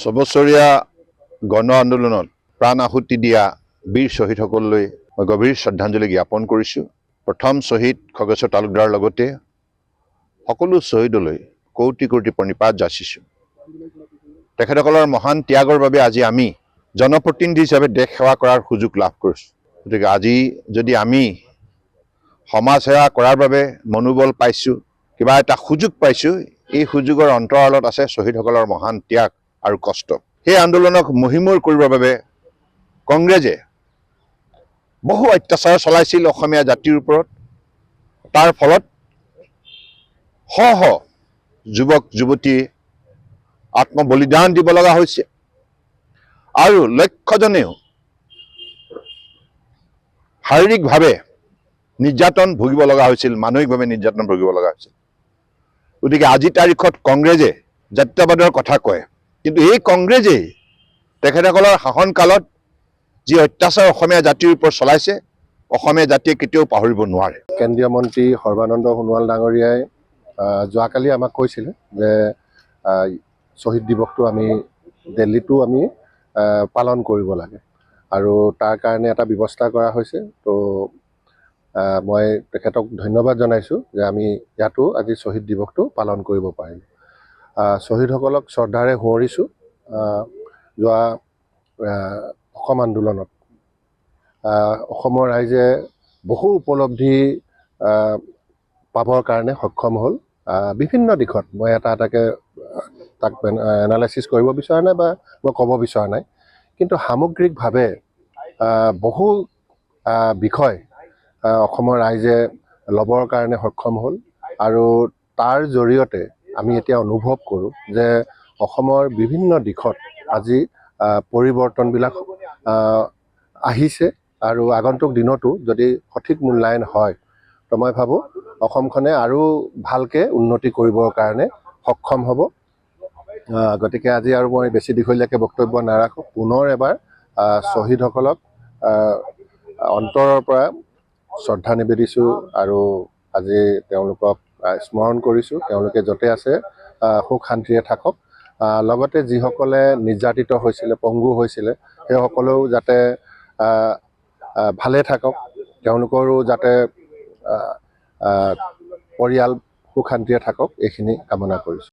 ছবছৰীয়া গণ আন্দোলনত প্ৰাণ আহুতি দিয়া বীৰ শ্বহীদসকললৈ মই গভীৰ শ্ৰদ্ধাঞ্জলি জ্ঞাপন কৰিছোঁ। প্ৰথম শ্বহীদ খগেশ্বৰ তালুকদাৰৰ লগতে সকলো শ্বহীদলৈ কোটি কোটি প্ৰণিপাত যাচিছোঁ। তেখেতসকলৰ মহান ত্যাগৰ বাবে আজি আমি জনপ্ৰতিনিধি হিচাপে দেশ সেৱা কৰাৰ সুযোগ লাভ কৰিছোঁ। গতিকে আজি যদি আমি সমাজ সেৱা কৰাৰ বাবে মনোবল পাইছোঁ, কিবা এটা সুযোগ পাইছোঁ, এই সুযোগৰ অন্তৰালত আছে শ্বহীদসকলৰ মহান ত্যাগ আৰু কষ্ট। সেই আন্দোলনক মহিমূৰ কৰিবৰ বাবে কংগ্ৰেছে বহু অত্যাচাৰ চলাইছিল অসমীয়া জাতিৰ ওপৰত। তাৰ ফলত শ শ যুৱক যুৱতী আত্মবলিদান দিব লগা হৈছে আৰু লক্ষজনেও শাৰীৰিকভাৱে নিৰ্যাতন ভুগিব লগা হৈছিল, মানসিকভাৱে নিৰ্যাতন ভুগিব লগা হৈছিল। গতিকে আজিৰ তাৰিখত কংগ্ৰেছে জাতীয়তাবাদৰ কথা কয়, কিন্তু এই কংগ্ৰেছেই তেখেতসকলৰ শাসনকালত যি অত্যাচাৰ অসমীয়া জাতিৰ ওপৰত চলাইছে, অসমীয়া জাতিয়ে কেতিয়াও পাহৰিব নোৱাৰে। কেন্দ্ৰীয় মন্ত্ৰী সৰ্বানন্দ সোণোৱাল ডাঙৰীয়াই যোৱাকালি আমাক কৈছিলে যে শ্বহীদ দিৱসটো আমি দিল্লীতো আমি পালন কৰিব লাগে আৰু তাৰ কাৰণে এটা ব্যৱস্থা কৰা হৈছে। তো মই তেখেতক ধন্যবাদ জনাইছোঁ যে আমি ইয়াতো আজি শ্বহীদ দিৱসটো পালন কৰিব পাৰিম। শ্বহীদসকলক শ্ৰদ্ধাৰে সুঁৱৰিছোঁ। যোৱা অসম আন্দোলনত অসমৰ ৰাইজে বহু উপলব্ধি পাবৰ কাৰণে সক্ষম হ'ল। বিভিন্ন দিশত মই এটাকৈ তাক এনালাইচিছ কৰিব বিচৰা নাই বা মই ক'ব বিচৰা নাই, কিন্তু সামগ্ৰিকভাৱে বহু বিষয় অসমৰ ৰাইজে ল'বৰ কাৰণে সক্ষম হ'ল আৰু তাৰ জৰিয়তে আমি এতিয়া অনুভৱ কৰোঁ যে অসমৰ বিভিন্ন দিশত আজি পৰিৱৰ্তনবিলাক আহিছে আৰু আগন্তুক দিনতো যদি সঠিক মূল্যায়ন হয় তো মই ভাবোঁ অসমখনে আৰু ভালকৈ উন্নতি কৰিবৰ কাৰণে সক্ষম হ'ব। গতিকে আজি আৰু মই বেছি দীঘলীয়াকৈ বক্তব্য নাৰাখোঁ। পুনৰ এবাৰ শ্বহীদসকলক অন্তৰৰ পৰা শ্ৰদ্ধা নিবেদিছোঁ আৰু আজি তেওঁলোকক স্মৰণ কৰিছোঁ। তেওঁলোকে য'তে আছে সুখ শান্তিৰে থাকক। লগতে যিসকলে নিৰ্যাতিত হৈছিলে, পংগু হৈছিলে, সেইসকলেও যাতে ভালে থাকক, তেওঁলোকৰো যাতে পৰিয়াল সুখ শান্তিৰে থাকক, এইখিনি কামনা কৰিছোঁ।